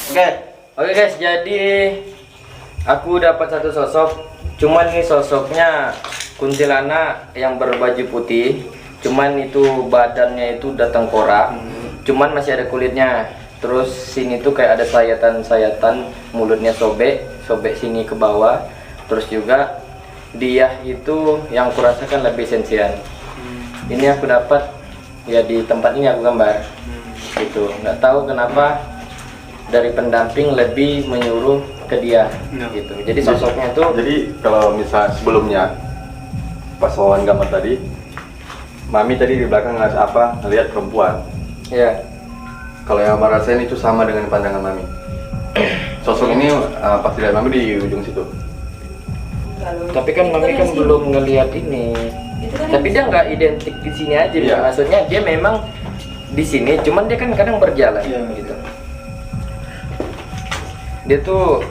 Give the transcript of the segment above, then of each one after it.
Oke. Oke guys, jadi aku dapat satu sosok. Cuman ini sosoknya kuntilanak yang berbaju putih. Cuman itu badannya itu udah tengkorak. Cuman masih ada kulitnya. Terus sini tuh kayak ada sayatan-sayatan, mulutnya sobek sini ke bawah. Terus juga dia itu yang kurasakan lebih sensian. Ini aku dapat ya di tempat ini aku gambar. Gitu. Nggak tahu kenapa dari pendamping lebih menyuruh ke dia. Gitu. Jadi sosoknya tuh. Jadi kalau misal sebelumnya pas Wawan gambar tadi, Mami tadi di belakang ngasih apa? Ngelihat perempuan. Ya. Kalau yang Mama rasain itu sama dengan pandangan Mami. Sosok ini pasti lihat Mami di ujung situ. Tapi kan Mami kan belum ngelihat ini. Tapi dia nggak identik di sini aja. Iya. Maksudnya dia memang di sini, cuman dia kan kadang berjalan gitu. Dia tuh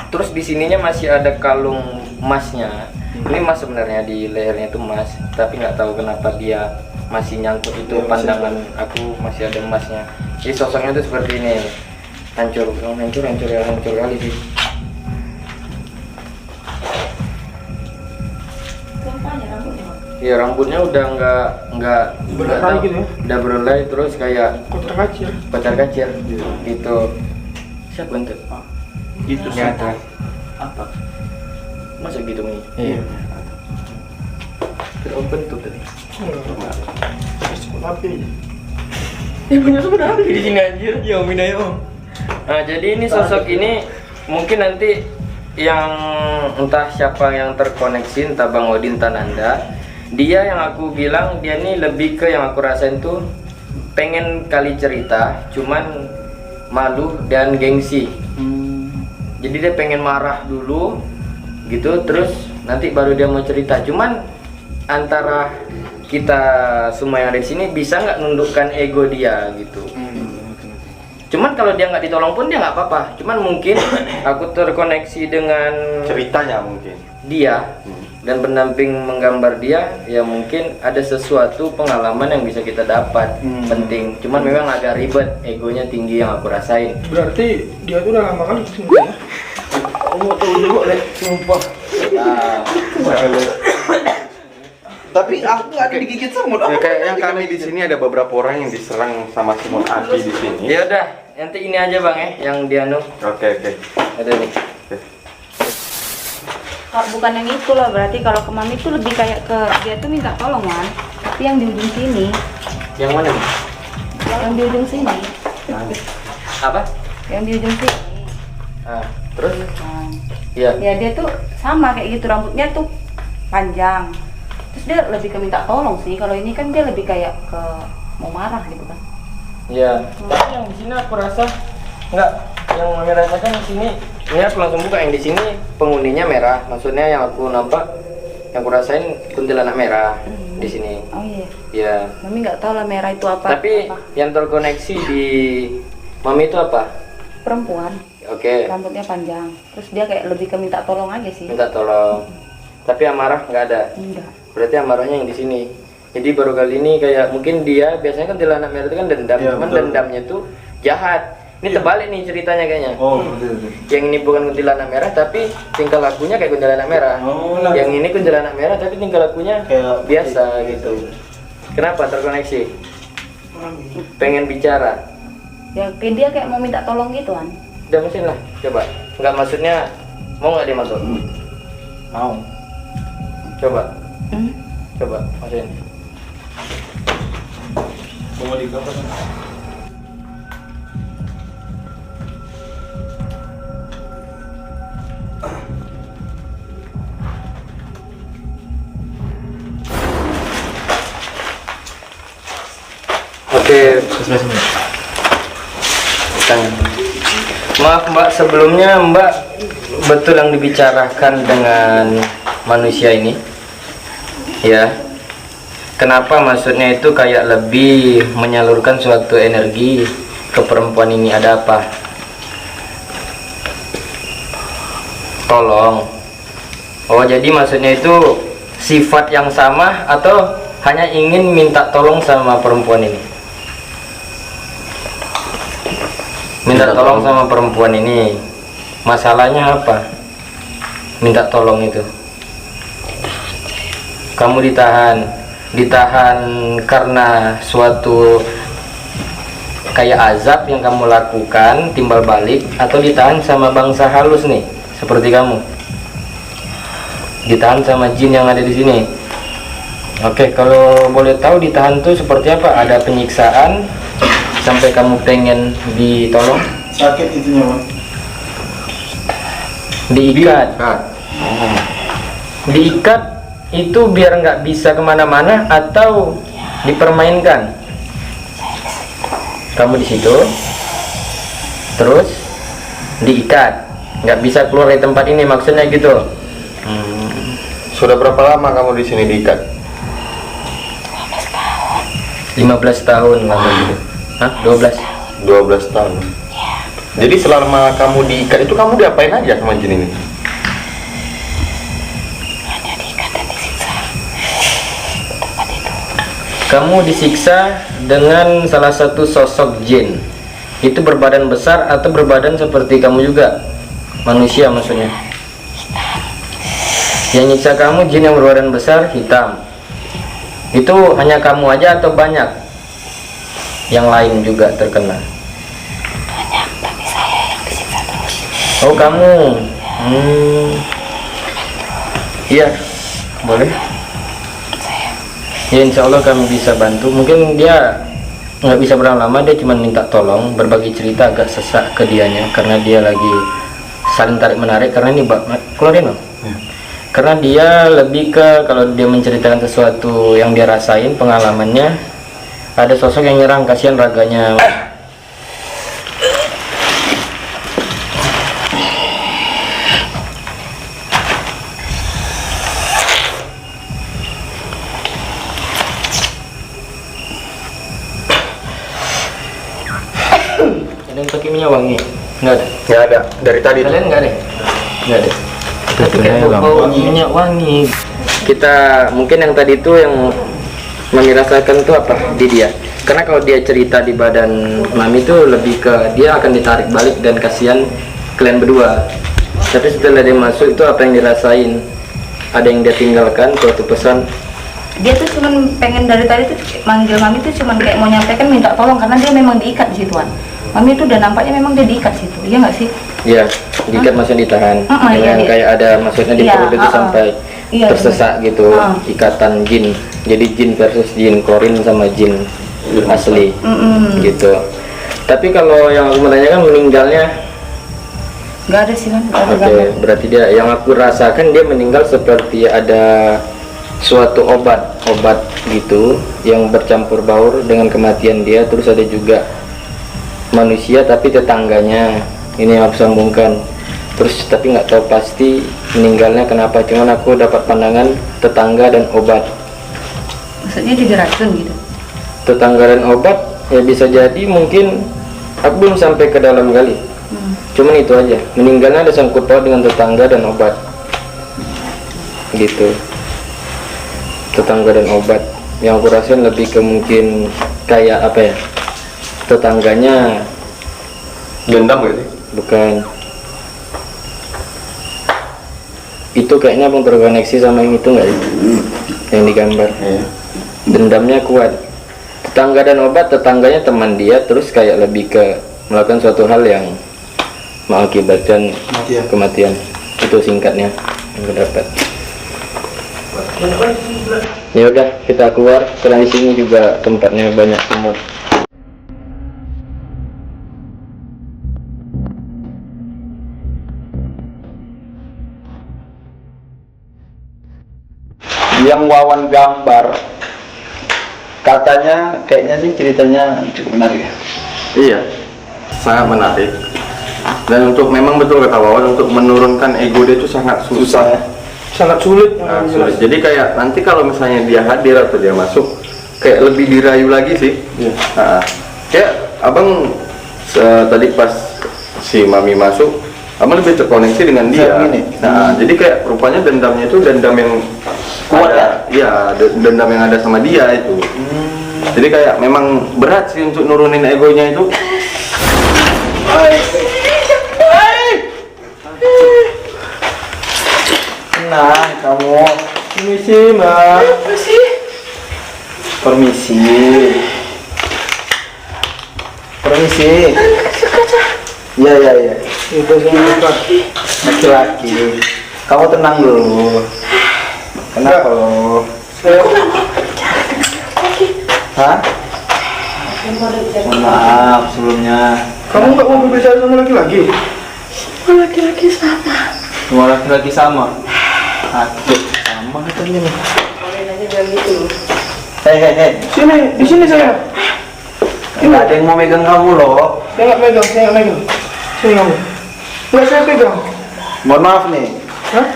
terus di sininya masih ada kalung emasnya. Ini emas sebenarnya, di lehernya itu emas, tapi nggak tahu kenapa dia masih nyangkut itu. Pandangan aku masih ada emasnya. Jadi sosoknya tuh seperti ini. Hancur kali sih. Iya, rambutnya udah nggak Berlai gitu ya? udah berlai, terus kayak Kocar kacir. gitu. Siapa untuk? Gitu Nyata. Apa? Masa gitu nih? Iya. Open tuh tadi. Api aja. Ibunya sebenarnya di sini anjir. Ya Om Om. Nah, jadi ini sosok ini mungkin nanti yang entah siapa yang terkoneksi, entah Bang Odin, entah Nanda. Dia yang aku bilang dia nih lebih ke yang aku rasain tuh pengen kali cerita, cuman malu dan gengsi. Jadi dia pengen marah dulu gitu, terus nanti baru dia mau cerita. Cuman antara kita semua yang ada di sini bisa nggak nundukkan ego dia gitu. Cuman kalau dia nggak ditolong pun dia nggak apa-apa. Cuman mungkin aku terkoneksi dengan Ceritanya mungkin. dia dan pendamping menggambar dia, ya mungkin ada sesuatu pengalaman yang bisa kita dapat. Penting. Cuman memang agak ribet, egonya tinggi yang aku rasain. Berarti dia tuh udah lama kan kesini ya? Mau tahu juga deh, sumpah. Tapi aku nggak digigit semut. Ya, kayak yang kami di sini ada beberapa orang yang diserang sama semut api di sini. Ya udah, nanti ini aja Bang ya, yang dia Oke. ada nih. Bukan yang itu lah, berarti kalau ke Mami tuh lebih kayak ke dia tuh minta tolong kan, tapi yang di ujung sini, Yang mana nih? yang di ujung sini, Apa? yang di ujung sini. Terus? Nah, Iya. ya dia tuh sama kayak gitu, rambutnya tuh panjang. Terus dia lebih ke minta tolong sih. Kalau ini kan dia lebih kayak ke mau marah gitu kan. Iya. Tapi yang di sini aku rasa enggak, yang Mami rasakan di sini. Ini aku langsung buka, yang di sini penghuninya merah. Maksudnya yang aku nampak, yang aku rasain kuntilanak merah di sini. Oh iya. Iya. Mami nggak tahu lah merah itu apa. Tapi apa. yang terkoneksi di Mami itu apa? Perempuan, Oke. rambutnya panjang. Terus dia kayak lebih ke minta tolong aja sih. Minta tolong. Tapi amarah nggak ada. Enggak. Berarti amarahnya yang di sini. Jadi baru kali ini kayak mungkin dia biasanya kan kuntilanak merah itu kan dendam, Iya, cuman betul. dendamnya tuh jahat. Ini terbalik nih ceritanya kayaknya. Oh, betul. Yang ini bukan kuntilanak merah tapi tingkah lakunya kayak kuntilanak merah. Yang ini kuntilanak merah tapi tingkah lakunya Kayak biasa gitu. Kenapa terkoneksi? Pengen bicara. Ya kayak dia kayak mau minta tolong gitu kan. Udah mesin lah, coba. Enggak, maksudnya mau nggak dia masuk? Mau. Coba, Hmm? coba masukin. Mau digambar. Oke. Maaf Mbak, sebelumnya Mbak betul yang dibicarakan dengan manusia ini? Ya. Kenapa maksudnya itu kayak lebih menyalurkan suatu energi ke perempuan ini, ada apa? Tolong. Oh, jadi maksudnya itu sifat yang sama atau hanya ingin minta tolong sama perempuan ini? Minta tolong sama perempuan ini. Masalahnya apa? Minta tolong itu. Kamu ditahan karena suatu kayak azab yang kamu lakukan timbal balik, atau ditahan sama bangsa halus nih seperti kamu, ditahan sama jin yang ada di sini. Oke, kalau boleh tahu ditahan tuh seperti apa? Ada penyiksaan sampai kamu pengen ditolong? Sakit itunya, Bang. Diikat. Diikat itu biar nggak bisa kemana-mana atau dipermainkan? Kamu di situ, terus diikat, nggak bisa keluar dari tempat ini, maksudnya gitu. Sudah berapa lama kamu di sini diikat? 15 tahun lama gitu. Hah? 12. 12 tahun. Jadi selama kamu diikat itu kamu diapain aja sama jin ini? Kamu disiksa dengan salah satu sosok jin. Itu berbadan besar atau berbadan seperti kamu juga? Manusia maksudnya. Yang nyiksa kamu jin yang berbadan besar, hitam. Itu hanya kamu aja atau banyak yang lain juga terkena? Banyak, tapi saya yang disiksa terus. Oh, kamu. Iya, boleh. Ya, insya Allah kami bisa bantu. Mungkin dia nggak bisa berapa lama, dia cuma minta tolong, berbagi cerita agak sesak ke dianya karena dia lagi saling tarik menarik. Karena ini keluarin loh. Karena dia lebih ke kalau dia menceritakan sesuatu yang dia rasain, pengalamannya, ada sosok yang nyerang, kasihan raganya. Ada yang pakai minyak wangi? Nggak ada. Nggak ada. Dari tadi tuh. Kalian nggak ada? Nggak ada. Tapi kayak bau minyak wangi. Kita mungkin yang tadi itu yang Mami rasakan tuh apa di dia? Karena kalau dia cerita di badan Mami tuh lebih ke dia akan ditarik balik dan kasihan kalian berdua. Tapi setelah dia masuk itu apa yang dirasain? Ada yang dia tinggalkan suatu pesan? Dia tuh cuman pengen dari tadi tuh manggil Mami tuh cuman kayak mau nyampaikan minta tolong karena dia memang diikat di situan. Mami tuh udah nampaknya memang dia diikat situ, iya nggak sih? Iya, diikat maksudnya ditahan. Iya, Dengan kayak ada maksudnya di Iya, perut itu sampai Iya, tersesak gitu, ikatan jin. Jadi jin versus jin, klorin sama jin asli gitu. Tapi kalau yang aku menanyakan meninggalnya Nggak ada sih kan, nggak ada oke, gambar. berarti dia yang aku rasakan dia meninggal seperti ada suatu obat gitu yang bercampur baur dengan kematian dia. Terus ada juga manusia tapi tetangganya, ini yang aku sambungkan. Terus tapi nggak tahu pasti meninggalnya kenapa, cuman aku dapat pandangan tetangga dan obat. Maksudnya dia diracun gitu. Tetangga dan obat ya bisa jadi, mungkin aku belum sampai ke dalam kali. Cuman itu aja, meninggalnya ada sangkut paut dengan tetangga dan obat gitu. Tetangga dan obat yang aku rasain lebih ke mungkin kayak apa ya, tetangganya Dendam gak sih? bukan, itu kayaknya abang terkoneksi sama yang itu nggak sih? Yang digambar dendamnya kuat. Tetangga dan obat, tetangganya teman dia, terus kayak lebih ke melakukan suatu hal yang mengakibatkan kematian. Itu singkatnya yang aku dapat. Ya udah, kita keluar karena di sini juga tempatnya banyak semut. Yang Wawan gambar katanya kayaknya sih ceritanya cukup menarik ya. Iya, sangat menarik. Dan untuk memang betul kata Wawan, untuk menurunkan ego dia itu sangat susah. ya. Sangat sulit. Nah, sulit. Jadi kayak nanti kalau misalnya dia hadir atau dia masuk, kayak lebih dirayu lagi sih. Nah, kayak abang tadi pas si Mami masuk, abang lebih terkoneksi dengan dia. Nah, jadi kayak rupanya dendamnya itu dendam yang Kuat ada, ya dendam yang ada sama dia itu. Jadi kayak memang berat sih untuk nurunin egonya itu. tenang kamu. Permisi, Mbak. Permisi. Permisi. Iya. Itu saya buka. Laki-laki. Kamu tenang dulu. Kenapa lo? Saya Hah? Mohon maaf sebelumnya. kamu nggak mau berbicara sama laki-laki? Semua laki-laki sama. Aduh, sama katanya nih. Hei. Sini, di sini saya. Nggak ada yang mau megang kamu loh. Saya nggak megang. Sini kamu. Nggak saya pegang. Mohon maaf nih. Hah?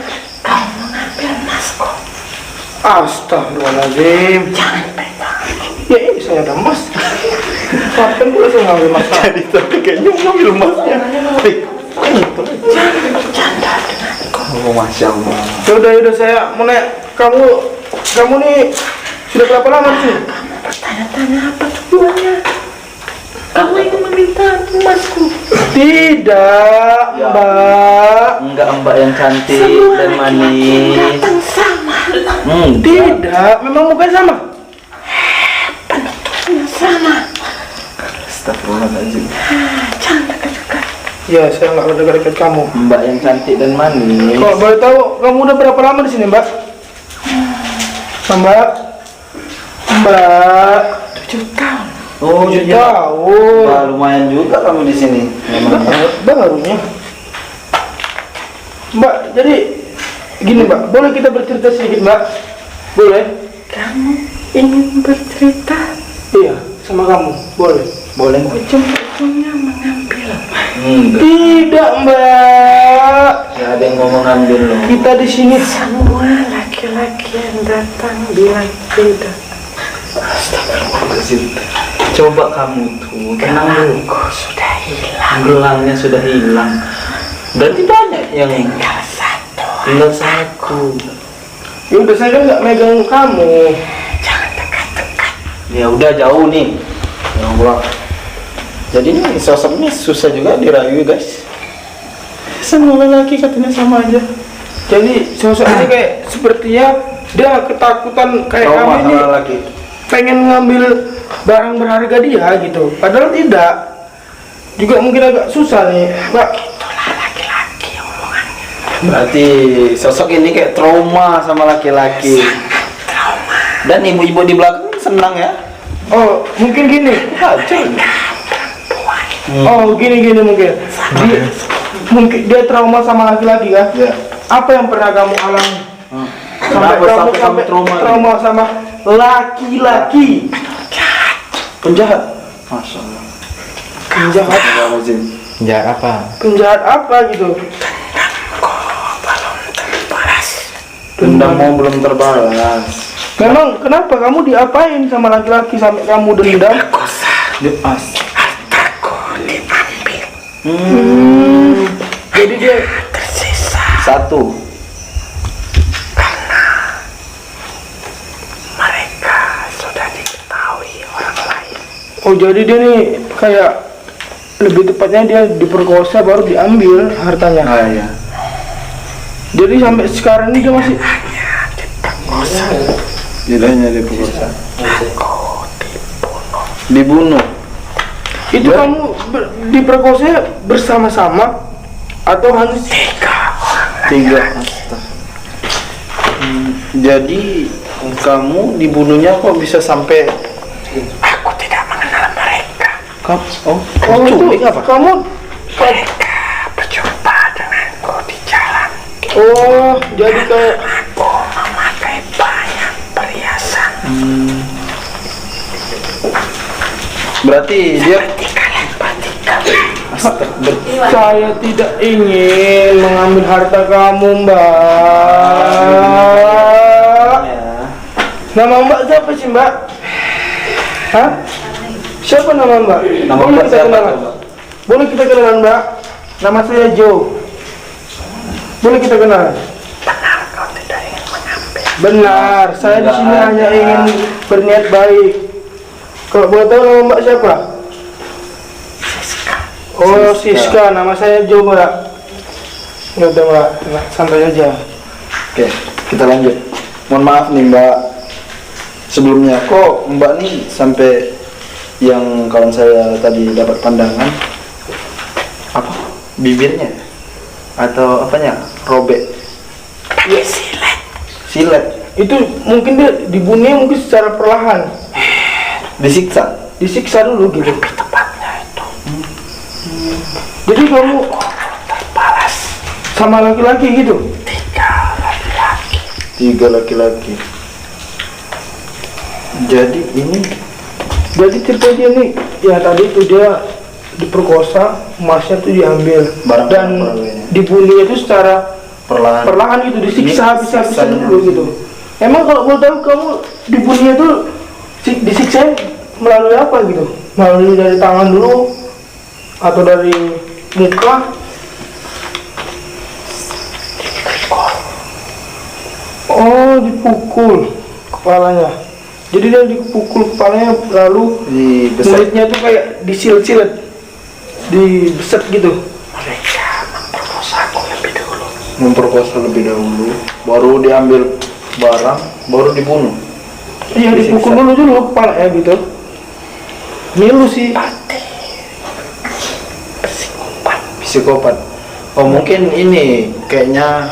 Astagfirullahaladzim. Jangan pegang. Ya ini saya ada emas. Kapan pula saya ngambil emas? Jadi tapi kayaknya mau ngambil emasnya. Oh, Masya Allah. Yaudah saya mau nanya, kamu nih sudah berapa lama di sini? Tanya-tanya apa tujuannya? Kamu ingin meminta emasku? Tidak, Ya. Mbak. Enggak, mbak yang cantik dan manis. Datang sama, Tidak, memang bukan sama. bentuknya sama. Astagfirullahaladzim. Jangan dekat-dekat. Ya, saya nggak udah dekat kamu. Mbak yang cantik dan manis. Kalau boleh tahu, kamu udah berapa lama di sini, Mbak? Mbak. 7 tahun. Oh, 7 iya. tahun. Wah, lumayan juga kamu di sini. Memangnya. Barunya. Mbak, jadi gini, Mbak, boleh kita bercerita sedikit, Mbak? Boleh? Kamu ingin bercerita? Iya, sama kamu. Boleh. Boleh. Ujung-ujungnya mengambil. Tidak, Mbak. Nggak ada yang mau mengambil loh. Kita di sini. Semua laki-laki yang datang bilang tidak. Astagfirullahaladzim. Coba kamu tuh tenang dulu. Gelangku sudah hilang. Gelangnya sudah hilang. Berarti banyak yang Tinggal satu. tinggal satu. Ya udah, saya kan nggak megang kamu. Jangan dekat-dekat. Ya udah jauh nih. Ya Allah. Jadi ini sosok ini susah juga dirayu guys. Semua lelaki katanya sama aja. Jadi sosok ini kayak sepertinya dia ketakutan kayak Trauma kami ini sama lagi. pengen ngambil barang berharga dia gitu. Padahal tidak. Juga mungkin agak susah nih, Mbak. Itulah laki-laki omongannya. Berarti sosok ini kayak trauma sama laki-laki. Trauma. Dan ibu-ibu di belakang senang ya. Oh, mungkin gini. Hajar. Oh, gini mungkin. Mungkin dia trauma sama laki-laki kan? Ya. Apa yang pernah kamu alami? Kenapa sampai kamu trauma? sama laki-laki? Penjahat. Masya Allah. Penjahat, Astagfirullahaladzim. Ya apa? penjahat apa gitu? Dendammu belum terbalas. Memang kenapa kamu diapain sama laki-laki sampai kamu dendam? Lepas. Jadi dia Satu. Mereka sudah diketahui orang lain. oh jadi dia nih kayak lebih tepatnya dia diperkosa baru diambil hartanya. Ah ya. Jadi sampai sekarang ini dia masih Tidak hanya diperkosa. Dibunuh. itu kamu diperkosa bersama-sama atau hanya Tiga. Jadi kamu dibunuhnya kok bisa sampai? Aku tidak mengenal mereka. Kamu, oh itu apa? kamu Mereka berjumpa denganku di jalan. oh jadi kayak Aku memakai banyak perhiasan. Berarti dia Seperti kalian bertiga. saya tidak ingin mengambil harta kamu, Mbak. Nama Mbak siapa sih, Mbak? Hah? Siapa nama Mbak? Nama Boleh Mbak kita siapa, kenalan? Mbak? Boleh kita kenalan, Mbak? Nama saya Joe. Boleh kita kenalan? Benar kau tidak ingin mengambil. Benar, saya di sini Enggak hanya ada. ingin berniat baik. Kalau boleh tahu nama Mbak siapa? Oh, Siska. Nama saya Joe, Mbak. Ya udah, Mbak. Tenang, santai aja. Oke, kita lanjut. Mohon maaf nih Mbak. Sebelumnya kok Mbak nih sampai yang kawan saya tadi dapat pandangan apa? Bibirnya atau apanya? Robek. Ya, Silet. itu mungkin dia dibunuhnya mungkin secara perlahan, Disiksa. disiksa dulu gitu. Jadi kamu sama laki-laki gitu? 3 laki-laki. Jadi ini Jadi cerita dia nih, ya tadi tuh dia diperkosa, emasnya tuh diambil Barang dan perawinya. dibunuhnya itu secara perlahan. perlahan gitu, disiksa Ini habis-habisan siksanya. dulu gitu. Emang kalau mau tahu kamu dibunuhnya tuh disiksa melalui apa gitu? Melalui dari tangan dulu atau dari muka? Oh, dipukul kepalanya. Jadi dia dipukul kepalanya lalu Dibeset. mulutnya tuh kayak disilet-silet, dibeset gitu. Memperkosa lebih dahulu, baru diambil barang, baru dibunuh. Iya, dipukul dulu kepalanya gitu. Milu sih. Psikopat. Oh mungkin ini kayaknya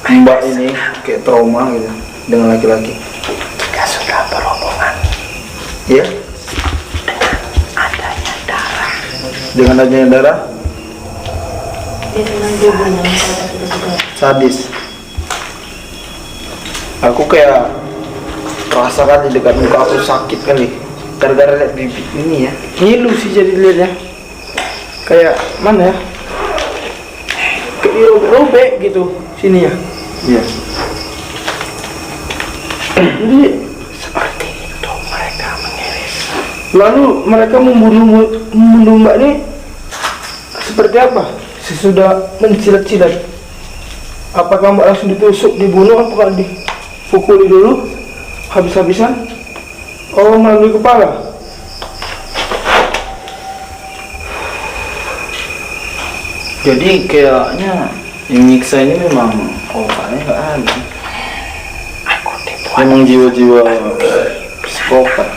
Mbak ini kayak trauma gitu dengan laki-laki. Jika sudah berhubungan Iya. adanya darah, Dengan adanya darah, Dia memang dia bunuh kalau sudah sadis. Aku kayak terasa kan di dekat muka aku sakit kali. Gara-gara lihat bibit ini ya. Milu sih jadi lihatnya. Kayak mana ya? Kayak dirobek-robek gitu sini ya. Iya. Jadi seperti itu mereka mengiris. lalu mereka membunuh Mbak ini seperti apa? Sesudah mensilat-silat. Apakah Mbak langsung ditusuk, dibunuh, apakah dipukuli dulu habis-habisan? Oh, melalui kepala. Jadi kayaknya yang nyiksa ini memang otaknya nggak ada. Aku dibuat Memang jiwa-jiwa psikopat.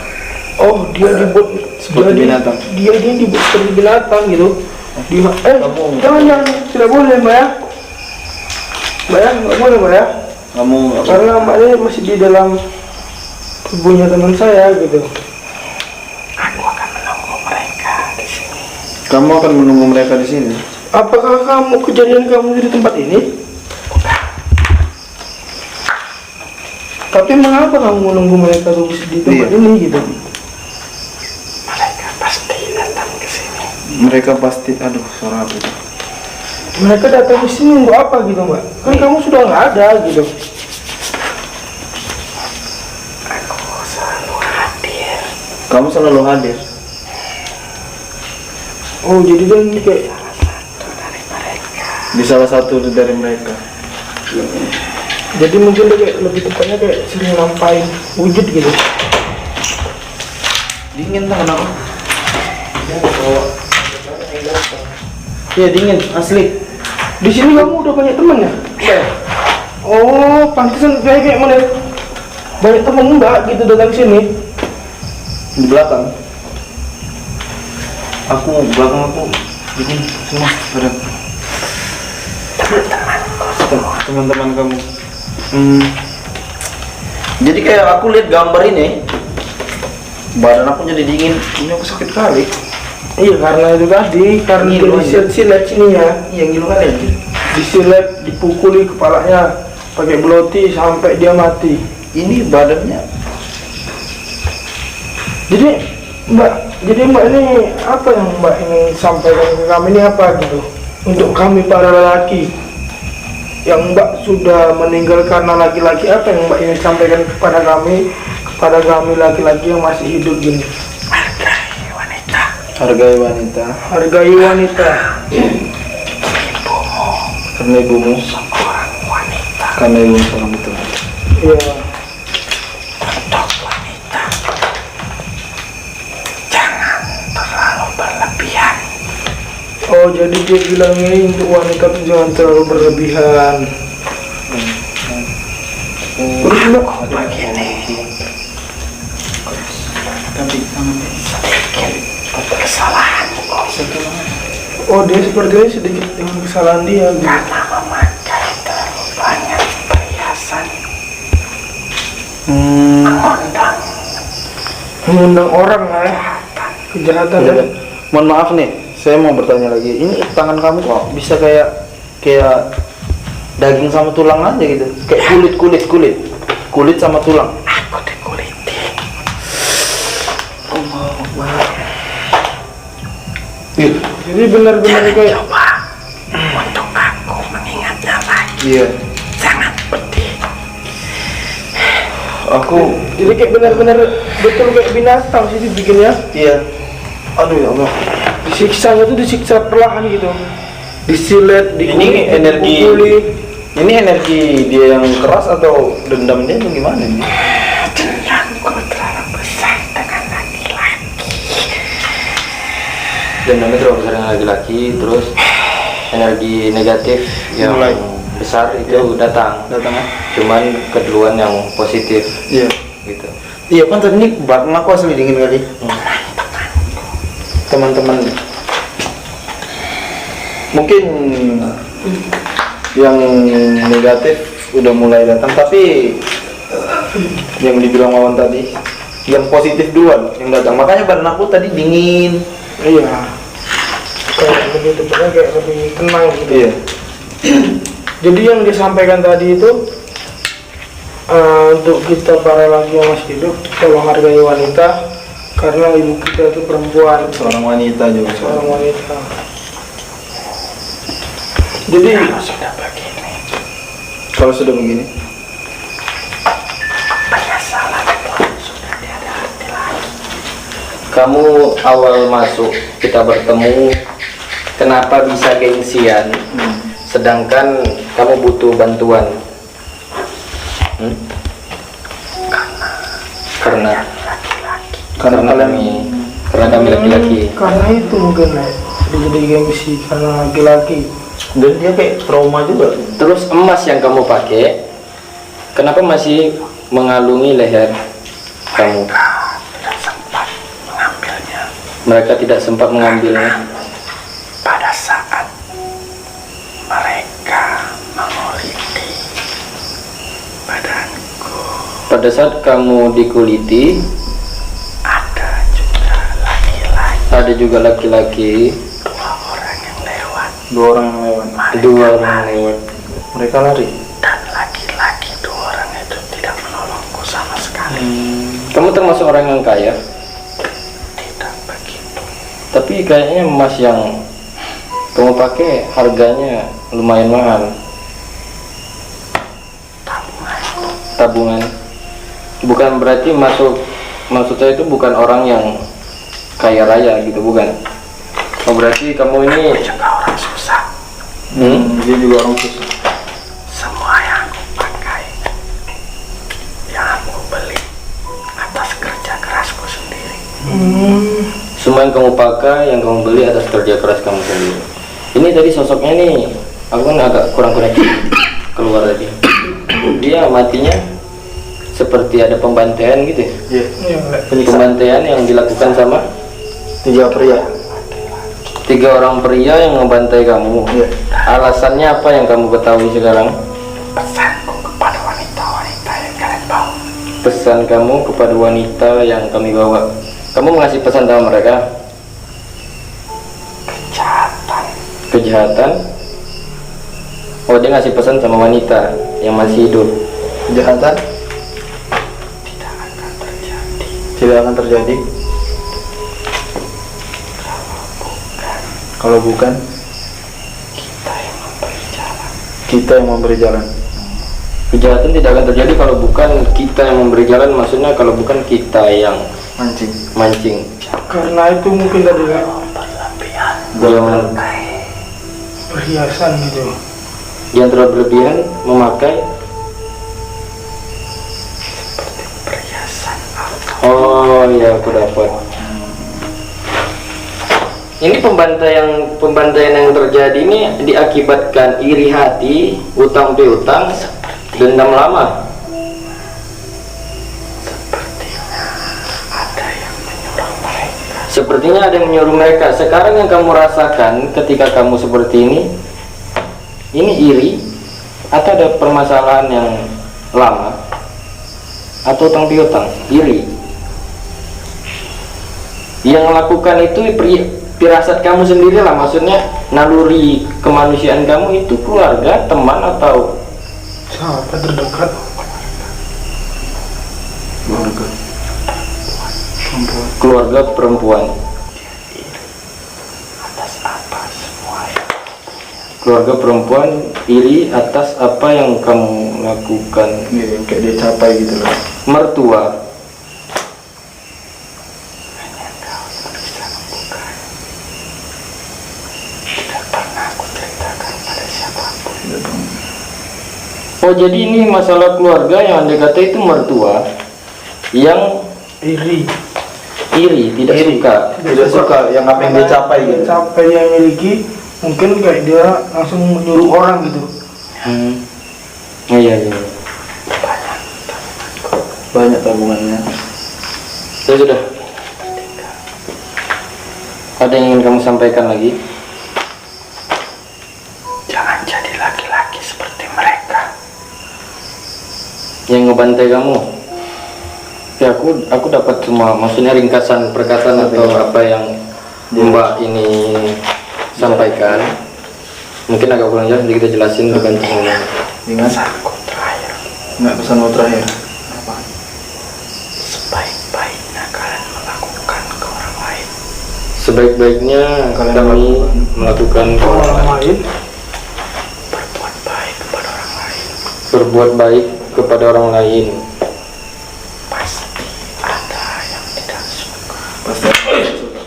Oh, dia dibuat Seperti binatang. Dia dibuat seperti binatang gitu. Kamu- Jangan, tidak boleh Mbak ya. Mbak ya, nggak boleh Mbak ya. Kamu apa? Karena Mbak ini masih di dalam tubuhnya teman saya gitu. aku akan menunggu mereka di sini. Kamu akan menunggu mereka di sini. Apakah kejadian kamu di tempat ini? Tapi mengapa kamu menunggu mereka di tempat Iya. ini gitu? Mereka pasti datang ke sini. Mereka pasti, aduh, suara apa itu? Mereka datang ke sini untuk apa gitu Mbak? Kan kamu sudah nggak ada gitu. Aku selalu hadir. Kamu selalu hadir. Oh, jadi dia ini kayak Dari mereka. Di salah satu dari mereka. jadi mungkin dia kayak lebih tepatnya kayak sering lampain wujud gitu. Dingin tangan aku. Iya dingin, asli. Di sini kamu udah banyak teman ya? Mbak? Oh, pantesan kayak mana? Banyak teman Mbak gitu datang sini. Di belakang. Belakang aku dingin semua pada teman-teman kamu. Jadi kayak aku lihat gambar ini, badan aku jadi dingin. Ini aku sakit kali. Iya, karena itu tadi, karena Ngilu dia aja. disilet sini ya. Iya ngilu kali aja. Disilet, dipukuli kepalanya pakai beloti sampai dia mati. Ini badannya Jadi Mbak ini apa yang Mbak ingin sampaikan ke kami ini apa gitu? Untuk kami para lelaki yang Mbak sudah meninggal karena laki-laki, apa yang Mbak ingin sampaikan kepada kami laki-laki yang masih hidup gini? Hargai wanita. hargai wanita. Hargai wanita. Karena ibumu, Seorang wanita. karena ibumu seorang itu. Iya. Untuk wanita. Jangan terlalu berlebihan. Oh, jadi dia bilang ini untuk wanita tuh jangan terlalu berlebihan. Terus mbak, Begini, Tapi sedikit kesalahan kok. oh dia seperti ini sedikit dengan kesalahan dia gitu. Karena memakai terlalu banyak perhiasan. Mengundang orang lah ya, kejahatan Ya, ya. mohon maaf nih, saya mau bertanya lagi. Ini tangan kamu kok bisa kayak daging sama tulang aja gitu? Kayak kulit sama tulang. Aku dikuliti. Jadi benar-benar kayak Coba untuk aku mengingatnya lagi. Iya. Sangat pedih. Aku jadi kayak benar-benar betul kayak binatang sih dibikinnya. iya. Aduh ya Allah. Disiksanya tuh disiksa perlahan gitu, disilet, Ini energi dipukuli. Ini energi dia yang keras atau dendam dia atau gimana nih? Dendamku terlalu besar dengan laki-laki. Dendamnya terlalu besar dengan laki-laki, terus energi negatif yang Mulai. besar itu datang. Datang ya? Cuman keduluan yang positif Iya. gitu. Iya kan tadi ini barang aku asli dingin kali. Teman-teman. Mungkin yang negatif udah mulai datang, tapi yang dibilang Wawan tadi, yang positif duluan yang datang. Makanya badan aku tadi dingin. Iya, kayak lebih tepatnya kayak lebih tenang gitu. Iya. Jadi yang disampaikan tadi itu untuk kita para laki yang masih hidup, tolong hargai wanita karena ibu kita itu perempuan, Seorang wanita juga. seorang wanita. Jadi Sudah begini, Kalau sudah begini, penyesalan sudah tiada arti lagi. Kamu awal masuk kita bertemu, kenapa bisa gengsian? Sedangkan kamu butuh bantuan. Karena karena kami laki-laki. karena itu mungkin ya, jadi gengsi karena laki-laki. dan dia kayak trauma juga. Terus emas yang kamu pakai, kenapa masih mengalungi leher kamu? Tidak sempat mengambilnya Mereka tidak sempat mengambilnya. pada saat mereka menguliti badanku. Pada saat kamu dikuliti, Ada juga ada juga laki-laki, laki-laki, dua orang yang lewat, Dua orang yang lewat. dua orang lewat. Mereka lari. dan laki-laki dua orang itu tidak menolongku sama sekali. Kamu termasuk orang yang kaya, Tidak begitu. tapi kayaknya emas yang kamu pakai harganya lumayan mahal. Tabungan. Bukan berarti maksudnya itu bukan orang yang kaya raya gitu, bukan? Oh berarti kamu ini Juga orang susah. Dia juga orang susah. Semua yang aku pakai, yang aku beli atas kerja kerasku sendiri. semua yang kamu pakai, yang kamu beli atas kerja keras kamu sendiri. Ini tadi sosoknya nih, aku kan agak kurang koneksi keluar tadi. Dia matinya seperti ada pembantaian gitu ya? Iya. Pembantaian yang dilakukan sama 3 pria. 3 orang pria yang ngebantai kamu. Iya. Alasannya apa yang kamu ketahui sekarang? Pesanku kepada wanita-wanita yang kalian bawa, Pesan kamu kepada wanita yang kami bawa. Kamu ngasih pesan sama mereka? kejahatan Kejahatan? Oh dia ngasih pesan sama wanita yang masih hidup. Kejahatan tidak akan terjadi tidak akan terjadi kalau bukan kita yang memberi jalan. kita yang memberi jalan. Kejahatan tidak akan terjadi kalau bukan kita yang memberi jalan. Maksudnya kalau bukan kita yang Mancing. mancing. Karena itu mungkin tadi kan Berlebihan Jangan perhiasan gitu. yang terlalu berlebihan memakai. perhiasan Oh iya aku dapat. Ini pembantaian yang terjadi ini diakibatkan iri hati, utang piutang, dendam lama. sepertinya ada yang menyuruh mereka. Sekarang yang kamu rasakan ketika kamu seperti ini iri atau ada permasalahan yang lama atau utang piutang? Iri. Yang melakukan itu firasat kamu sendiri lah, maksudnya naluri kemanusiaan kamu itu keluarga, teman atau Sahabat terdekat. keluarga perempuan. Atas apa semua yang Keluarga perempuan iri atas apa yang kamu lakukan. Iya, yang kayak dia capai gitu loh. Mertua. hanya kau yang bisa membuka. Tidak pernah aku ceritakan pada siapapun. Oh, jadi ini masalah keluarga yang Anda kata itu mertua yang Iri. iri, tidak suka. Tidak suka yang apa yang dia capai Dia gitu. capai yang miliki, mungkin kayak dia langsung menyuruh orang gitu. Iya, iya. Banyak tabungannya. Ya sudah. Ada yang ingin kamu sampaikan lagi? Jangan jadi laki-laki seperti mereka. Yang ngebantai kamu? Ya, aku dapat semua, maksudnya ringkasan perkataan atau apa yang Mbak ini sampaikan. Mungkin agak kurang jelas, nanti kita jelasin tergantung Ingat, Pesanku terakhir, nggak pesanmu terakhir. Apa? sebaik-baiknya kalian melakukan ke orang lain. sebaik-baiknya kami melakukan ke orang Orang lain. lain. Berbuat baik kepada orang lain. Berbuat baik kepada orang lain. Pasti ada yang tidak suka. Pasti aku suka.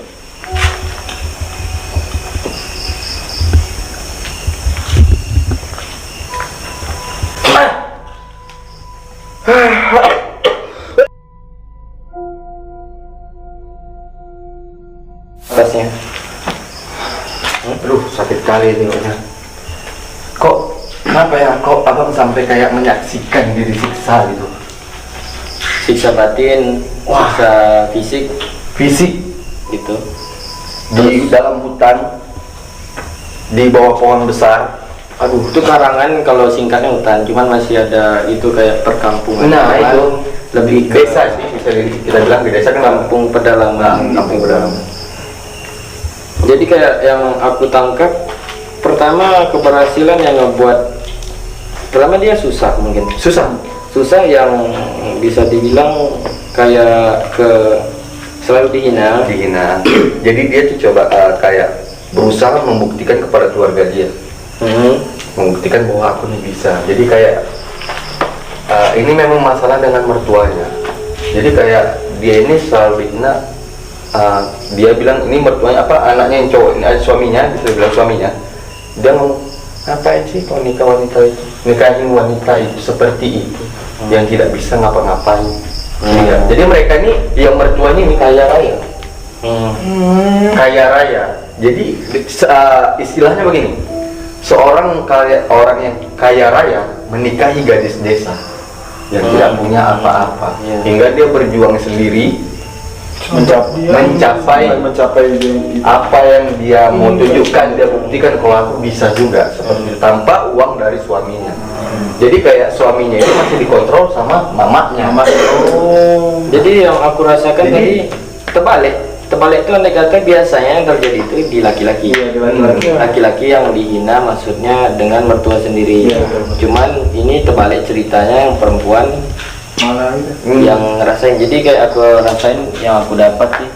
Atasnya. Aduh, sakit kali ini orangnya. Kok kenapa ya? Kok abang sampai kayak menyaksikan diri siksa gitu? Siksa batin, Wah. siksa fisik Fisik gitu. di dalam hutan, di bawah pohon besar. Aduh, itu karangan kalau singkatnya hutan, cuman masih ada itu kayak perkampungan. Nah, Cuman itu lebih ke desa sih, bisa kita bilang di desa kan kampung pedalaman. kampung pedalaman. Jadi kayak yang aku tangkap, pertama keberhasilan yang ngebuat, pertama dia susah mungkin. Susah yang bisa dibilang kayak selalu dihina. Jadi dia tuh coba kayak berusaha membuktikan kepada keluarga dia, membuktikan bahwa aku nih bisa. Jadi kayak ini memang masalah dengan mertuanya. Jadi kayak dia ini selalu dihina. Dia bilang ini mertuanya apa, anaknya yang cowok ini, suaminya, bisa bilang suaminya. Dia ngomong, ngapain sih kau nikah wanita itu, nikahin wanita itu seperti itu, yang tidak bisa ngapa-ngapain. Iya. Jadi mereka ini, yang mertuanya ini kaya raya. Kaya raya. Jadi istilahnya begini, orang yang kaya raya menikahi gadis desa yang tidak punya apa-apa, hingga dia berjuang sendiri mencapai apa yang dia mau tunjukkan. Dia buktikan kalau aku bisa juga seperti itu, tanpa uang dari suaminya. Jadi kayak suaminya itu masih dikontrol sama mamanya. Jadi yang aku rasakan Jadi- tadi terbalik itu andai kata biasanya yang terjadi itu di laki-laki. Laki-laki yang dihina maksudnya dengan mertua sendiri. Cuman ini terbalik ceritanya, yang perempuan Malah gitu. yang ngerasain. Jadi kayak aku rasain, yang aku dapat sih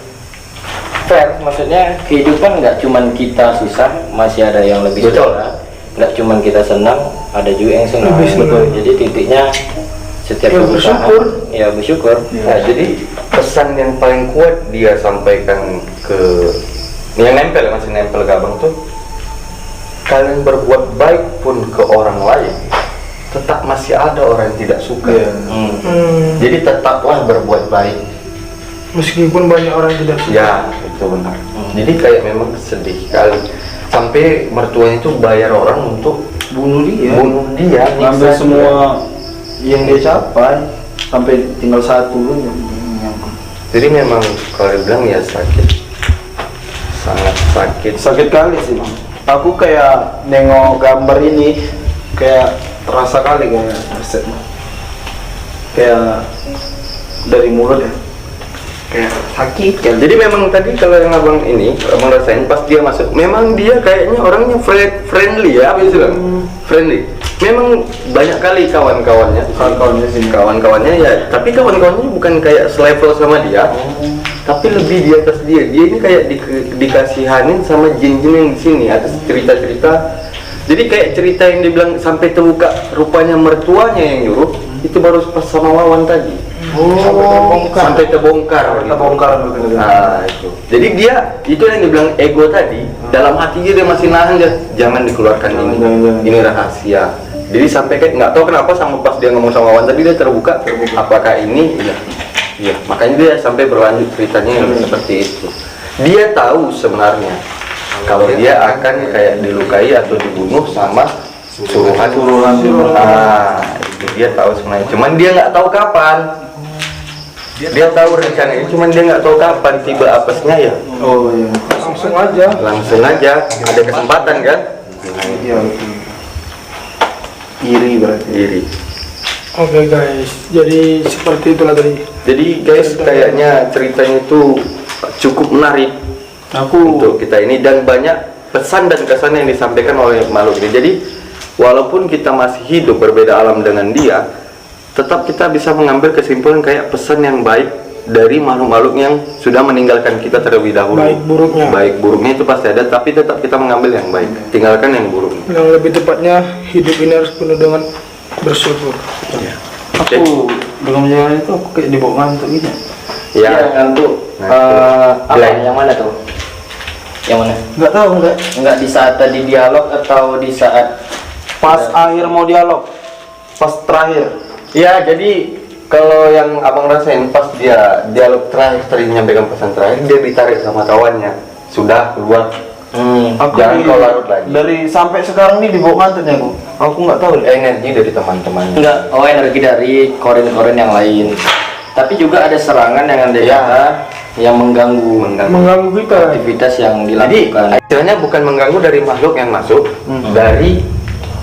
fair, maksudnya kehidupan nggak cuman kita susah, masih ada yang lebih Betul. susah. Nggak cuman kita senang, ada juga yang senang. Lebih senang. Jadi titiknya setiap Ya, kesusahan, bersyukur. ya bersyukur. Nah, jadi pesan yang paling kuat dia sampaikan ke yang masih nempel ke abang tuh, kalian berbuat baik pun ke orang lain, tetap masih ada orang yang tidak suka. Jadi tetaplah berbuat baik. Meskipun banyak orang tidak suka. Ya, itu benar. Jadi kayak memang sedih kali. Sampai mertuanya itu bayar orang untuk Bunuh dia. nyiksa Ngambil dia. semua yang dia capai sampai tinggal satu. Jadi memang kalau dibilang ya sakit. sangat sakit. Sakit kali sih bang. Aku kayak nengok gambar ini kayak terasa kali kayak resepnya. Kayak dari mulut ya. Kayak sakit kan. Jadi memang tadi kalau yang abang rasain pas dia masuk, memang dia kayaknya orangnya friendly ya, apa sih bang? Friendly. Memang banyak kali kawan-kawannya sih. Kawan-kawannya ya, tapi kawan-kawannya bukan kayak selevel sama dia, tapi lebih di atas dia. Dia ini kayak dikasihanin sama jin-jin yang di sini atas cerita-cerita. Jadi kayak cerita yang dibilang sampai terbuka rupanya mertuanya yang nyuruh, itu baru pas sama Wawan tadi. Sampai terbongkar. Nah, itu. Jadi dia itu yang dibilang ego tadi, dalam hatinya dia masih nahan aja, jangan dikeluarkan ini. Ini rahasia. Jadi sampai kayak nggak tahu kenapa sama pas dia ngomong sama Wawan tadi dia terbuka. Apakah ini? Iya. Makanya dia sampai berlanjut ceritanya yang seperti itu. Dia tahu sebenarnya kalau dia akan kayak dilukai atau dibunuh sama suruhan. Ah, itu dia tahu sebenarnya. Cuman dia nggak tahu kapan. Dia tahu rencananya, cuman dia nggak tahu kapan tiba apesnya ya. Oh iya. Langsung aja. Ada kesempatan kan? Iya. Iri berarti. Iri. Oke guys, jadi seperti itulah tadi. Jadi guys, kayaknya ceritanya itu cukup menarik untuk kita ini, dan banyak pesan dan kesan yang disampaikan oleh makhluk ini. Jadi walaupun kita masih hidup berbeda alam dengan dia, tetap kita bisa mengambil kesimpulan kayak pesan yang baik dari makhluk-makhluk yang sudah meninggalkan kita terlebih dahulu. Baik buruknya itu pasti ada, tapi tetap kita mengambil yang baik, tinggalkan yang buruk. Yang lebih tepatnya, hidup ini harus penuh dengan bersyukur. Ya. Aku belum jalan itu aku kayak dibawa ngantuk gitu. Ya, ngantuk. Apa yang mana tuh? Yang mana? Nggak tahu Enggak di saat tadi dialog atau di saat pas akhir mau dialog, pas terakhir. ya, jadi kalau yang abang rasain pas dia dialog terakhir tadi menyampaikan pesan terakhir, dia ditarik sama kawannya, sudah keluar. Aku Jangan kau larut lagi. Dari sampai sekarang nih dibawa ngantuknya aku. Aku nggak tahu. Energi dari teman-teman. enggak, energi dari korin-korin yang lain. Tapi juga ada serangan yang ada yang mengganggu Mengganggu kita. aktivitas yang Jadi dilakukan. akhirnya bukan mengganggu dari makhluk yang masuk, dari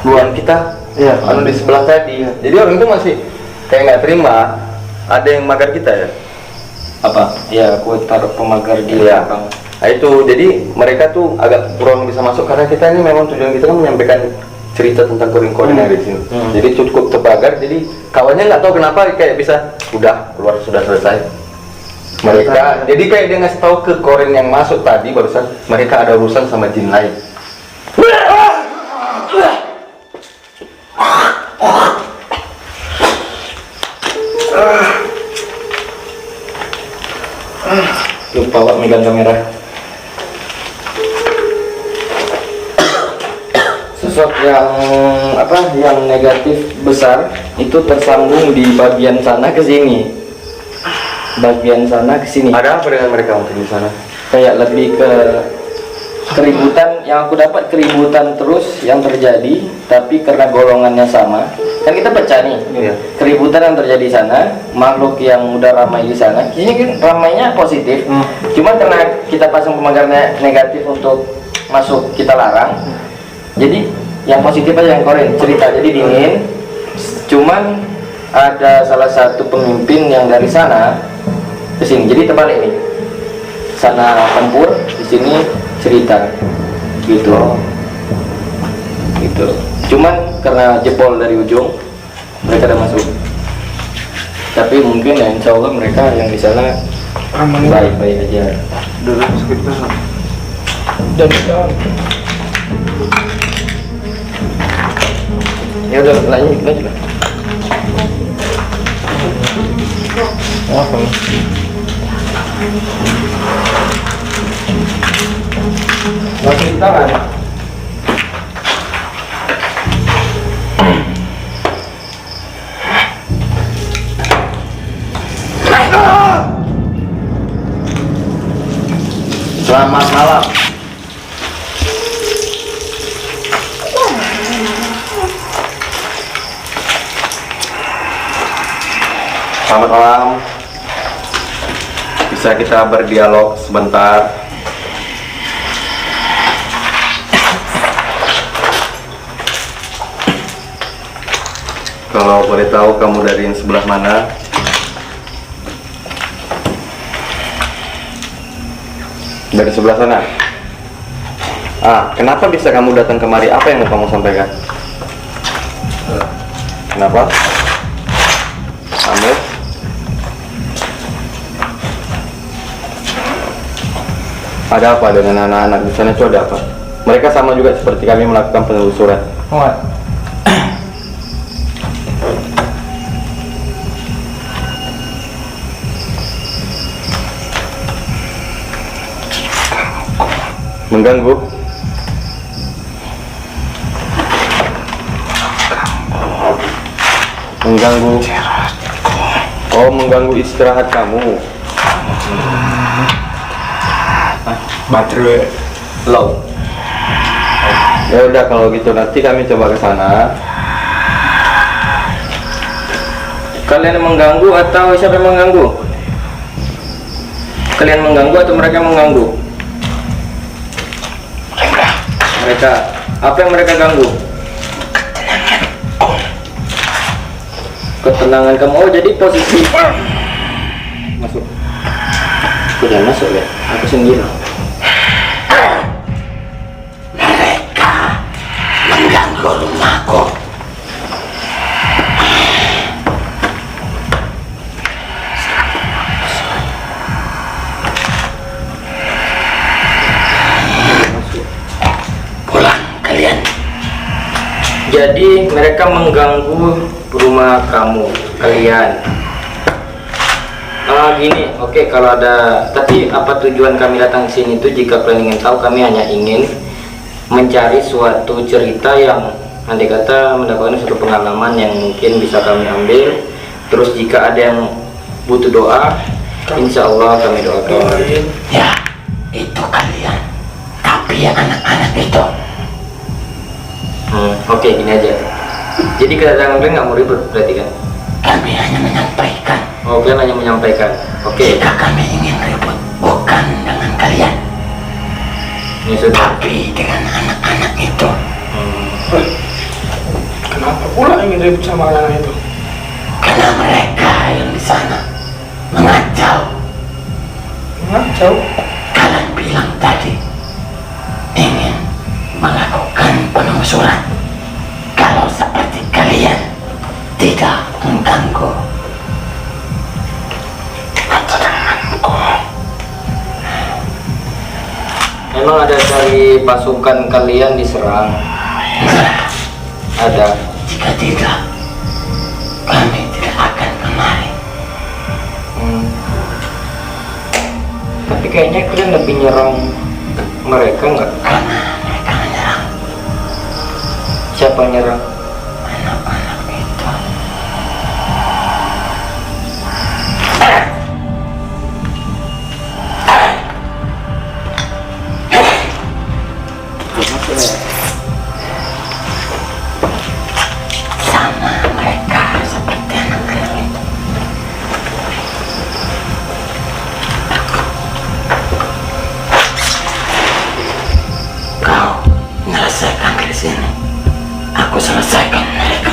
luar kita. Iya. Anu di sebelah tadi. Jadi orang itu masih kayak nggak terima ada yang magar kita ya. Apa? Ya, aku taruh pemagar di Iya. belakang. Nah itu, jadi mereka tuh agak kurang bisa masuk karena kita ini memang tujuan kita kan menyampaikan cerita tentang korin-korin yang ada di sini. Jadi cukup terpagar, jadi kawannya nggak tahu kenapa kayak bisa udah keluar, sudah selesai. Mereka jadi kayak dia ngasih tahu ke korin yang masuk tadi barusan, mereka ada urusan sama jin lain. Lupa Pak megang kamera. Sosok yang yang negatif besar itu tersambung di bagian sana ke sini. Bagian sana ke sini. Ada apa dengan mereka mungkin di sana? Kayak lebih ke keributan yang aku dapat, keributan terus yang terjadi, tapi karena golongannya sama. Kan kita pecah nih. Iya. Keributan yang terjadi di sana, makhluk yang udah ramai di sana. Ini kan ramainya positif. Cuma karena kita pasang pemagarnya negatif untuk masuk, kita larang. Jadi yang positif aja yang korin cerita, jadi dingin. Cuman ada salah satu pemimpin yang dari sana ke sini. Jadi terbalik nih. Sana tempur, di sini cerita. Gitu. Gitu. Cuman karena jebol dari ujung, mereka udah masuk. Tapi mungkin ya insya Allah mereka yang di sana Aman. baik-baik aja. Dulu sekitar sana. Dan kita Ya udah lanjut lah. Apa? Masih tangan. Selamat malam. Selamat malam. Bisa kita berdialog sebentar? Kalau boleh tahu kamu dari yang sebelah mana? Dari sebelah sana. Kenapa bisa kamu datang kemari? Apa yang mau kamu sampaikan? Kenapa? Amir? Ada apa dengan anak-anak di sana itu, ada apa? Mereka sama juga seperti kami melakukan penelusuran. Mengganggu? Mengganggu? Oh, mengganggu istirahat kamu. Baterai Low. Ya udah kalau gitu nanti kami coba ke sana. Kalian yang mengganggu atau siapa yang mengganggu? Kalian mengganggu atau mereka yang mengganggu? Mereka. Apa yang mereka ganggu? Ketenangan kamu. Oh, jadi posisi masuk. Udah masuk ya? Aku sendiri. Mereka mengganggu rumahku. Pulang kalian. Jadi mereka mengganggu rumah kalian. Gini, oke, kalau ada, tapi apa tujuan kami datang ke sini itu, jika kalian ingin tahu, kami hanya ingin mencari suatu cerita yang andai kata mendapatkan suatu pengalaman yang mungkin bisa kami ambil. Terus jika ada yang butuh doa, insya Allah kami doakan. Ya, itu kalian. Tapi yang anak-anak itu. Oke, gini aja. Jadi kedatangan kalian nggak mau ribut berarti kan? Kami hanya menyampaikan. Oh, kalian hanya menyampaikan. Oke. Jika kami ingin ribut, bukan dengan kalian, Ini sudah. tapi dengan anak-anak itu. Kenapa pula ingin ribut sama anak itu? Karena mereka yang di sana mengacau. Ngacau? Kalian bilang tadi ingin melakukan penelusuran. Kalau seperti kalian tidak mengganggu ketenanganku. Emang ada dari pasukan kalian diserang? Ada. Jika tidak, kami tidak akan kemari. Tapi kayaknya kalian lebih nyerang mereka nggak? Karena mereka menyerang Siapa yang nyerang? anak-anak itu. Sama mereka seperti anak-anak itu. Kau menyelesaikan dari sini. Aku selesaikan mereka.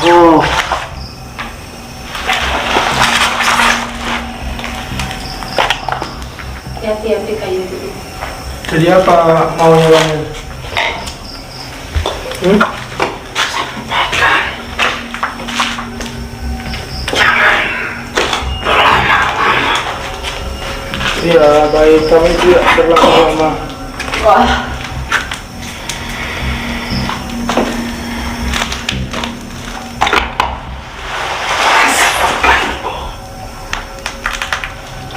Oh. Hati-hati kayu dulu. Jadi apa maunya kamu? Ya baik, kami tidak berlama-lama. Wah,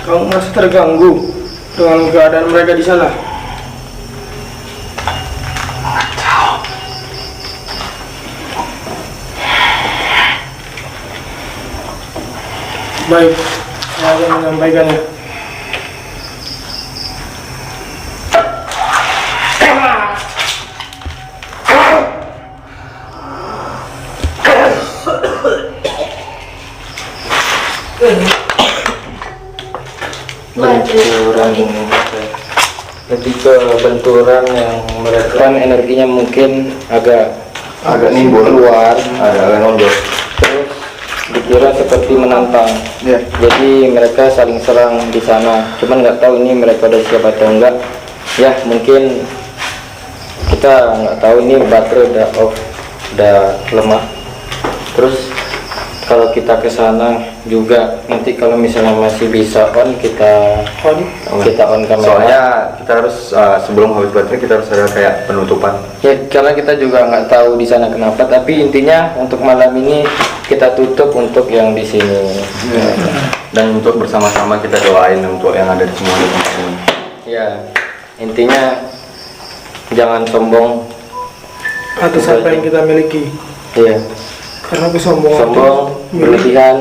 Kamu merasa terganggu dengan keadaan mereka di sana? Baik, saya akan menyampaikannya. Orang ini. lebih ke benturan yang meredam energinya mungkin agak nimbul, keluar, agak nonjol. terus dikira seperti menantang. Iya. Jadi mereka saling serang di sana. Cuman nggak tahu ini mereka udah siap atau enggak. Ya mungkin kita nggak tahu ini baterai udah off, udah lemah. Terus kalau kita ke sana juga nanti kalau misalnya masih bisa on kita on kamera. Soalnya kita harus sebelum habis baterai kita harus ada kayak penutupan. Ya karena kita juga nggak tahu di sana kenapa, tapi intinya untuk malam ini kita tutup untuk yang di sini. Dan untuk bersama-sama kita doain untuk yang ada di semua di tempat ini. Ya intinya jangan sombong. atas apa yang kita miliki, Iya, karena kesombongan sombong, berlebihan.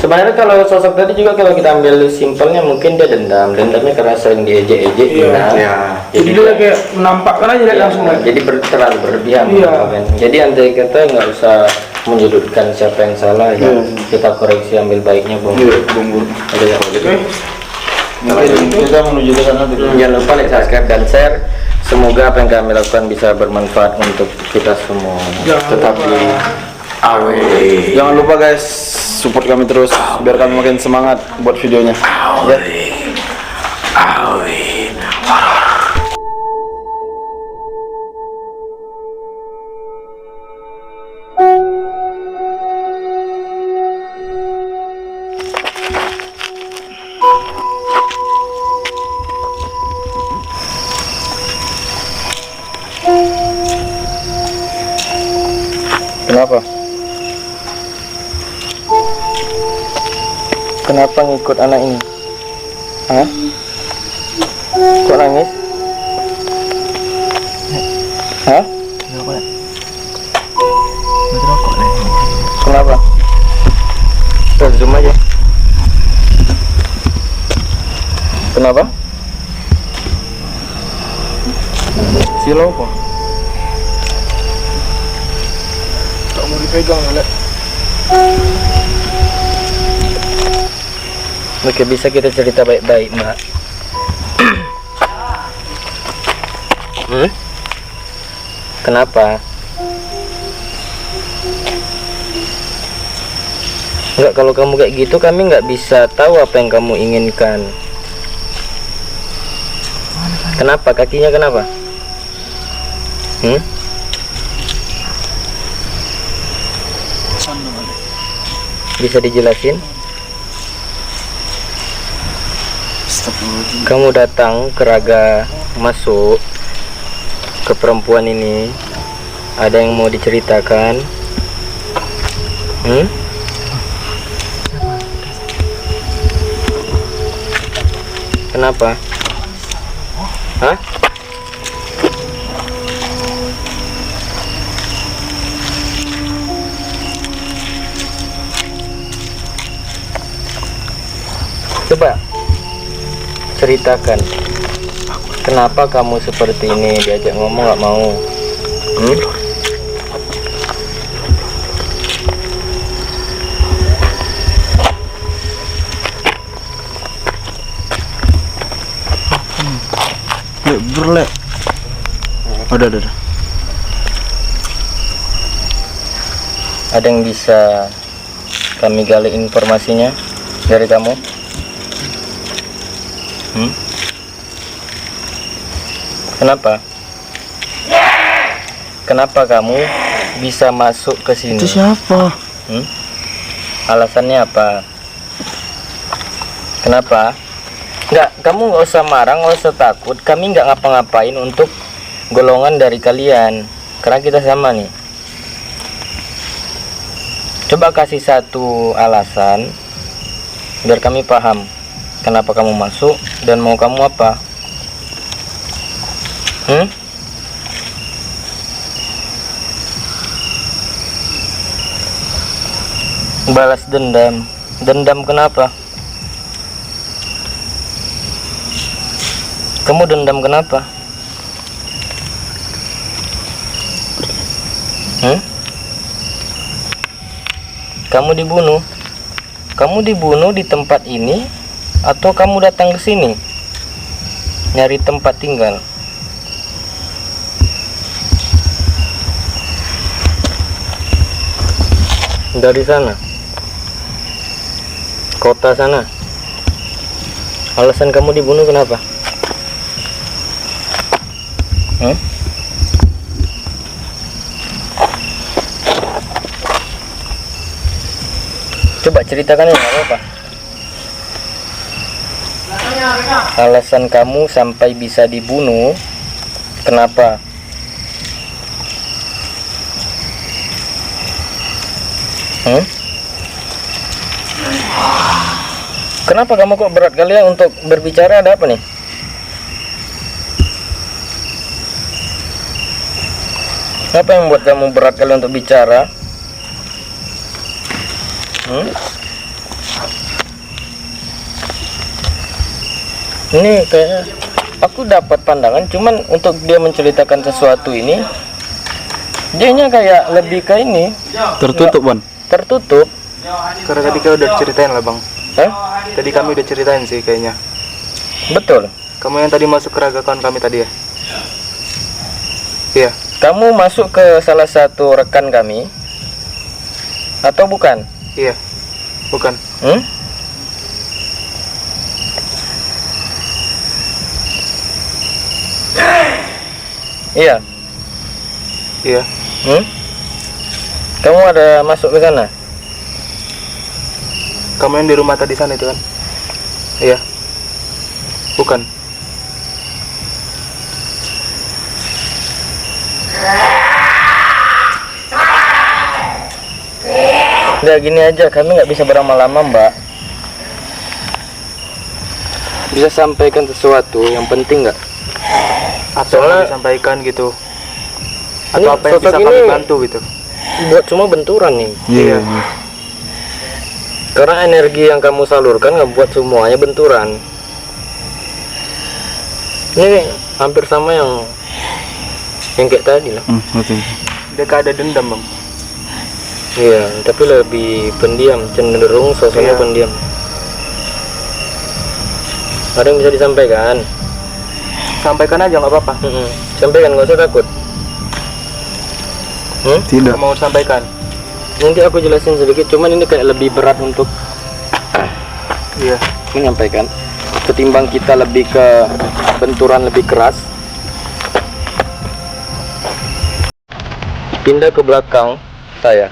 Sebenarnya kalau sosok tadi juga kalau kita ambil simpelnya mungkin dia dendamnya karena sering diejek-ejek. Iya. Ya. jadi dia kayak menampakkan aja Iya, langsung lagi. jadi terlalu berlebihan. Iya. Kan. Jadi andai kata nggak usah menyudutkan siapa yang salah, ya kita koreksi ambil baiknya, Bung. Ada yang Oke, Kita menuju ke sana dulu. Jangan lupa like, subscribe, dan share. Semoga apa yang kami lakukan bisa bermanfaat untuk kita semua. jangan lupa. Jangan lupa guys, support kami terus biar kami makin semangat buat videonya. Ya. Kenapa? Kenapa ngikut anak ini? Hah? Kok nangis? Hah? Kenapa? Kita zoom aja. Kenapa? Silau apa? Tak mau dipegang Lek. Oke, bisa kita cerita baik-baik, Mbak. Kenapa? Enggak, kalau kamu kayak gitu kami nggak bisa tahu apa yang kamu inginkan. Kenapa? Kakinya kenapa? Bisa dijelasin? Kamu datang ke Raga, masuk ke perempuan ini, ada yang mau diceritakan? Kenapa? Hah? Coba ceritakan, kenapa kamu seperti ini? Diajak ngomong nggak mau? Berlek. Ada. Ada yang bisa kami gali informasinya dari kamu? Kenapa? Kenapa kamu bisa masuk ke sini? Itu siapa? Alasannya apa? Kenapa? Enggak, kamu nggak usah marah, nggak usah takut. Kami nggak ngapa-ngapain untuk golongan dari kalian, karena kita sama nih. Coba kasih satu alasan biar kami paham kenapa kamu masuk dan mau kamu apa. Balas dendam. Dendam kenapa? Kamu dendam kenapa? Kamu dibunuh. Kamu dibunuh di tempat ini atau kamu datang ke sini? nyari tempat tinggal. Dari sana, kota sana. Alasan kamu dibunuh kenapa? Coba ceritakan ya, nggak apa-apa. Alasan kamu sampai bisa dibunuh kenapa? Kenapa kamu kok berat kalian untuk berbicara? Ada apa nih? Apa yang membuat kamu berat kali untuk bicara? Ini kayak aku dapat pandangan, cuman untuk dia menceritakan sesuatu ini, dianya kayak lebih ke ini Tertutup, Bon. tertutup. Karena tadi kau udah ceritain lah, Bang. Hah? Tadi kami udah ceritain sih kayaknya. Betul. Kamu yang tadi masuk ke raga kawan kami tadi ya? Iya. Kamu masuk ke salah satu rekan kami atau bukan? Iya. Bukan. Iya. Iya. Kamu ada masuk ke sana? Kamu yang di rumah tadi sana itu kan? Iya. Bukan. Udah gini aja, kami nggak bisa berlama-lama, Mbak. Bisa sampaikan sesuatu yang penting nggak? Apa yang mau disampaikan gitu? Ini Atau apa yang bisa sosok kami ini bantu gitu? buat cuma benturan nih. Iya. Karena energi yang kamu salurkan nggak buat semuanya benturan. Ini hampir sama yang kayak tadi lah. Dia kayak ada dendam, Bang. Iya, tapi lebih pendiam, cenderung sosoknya Iya. pendiam. Ada yang bisa disampaikan? Sampaikan aja nggak apa-apa. Sampaikan, nggak usah takut. Tidak. Mau sampaikan? Nanti aku jelasin sedikit, cuman ini kayak lebih berat untuk Iya. menyampaikan. Ketimbang kita lebih ke benturan lebih keras. Pindah ke belakang saya.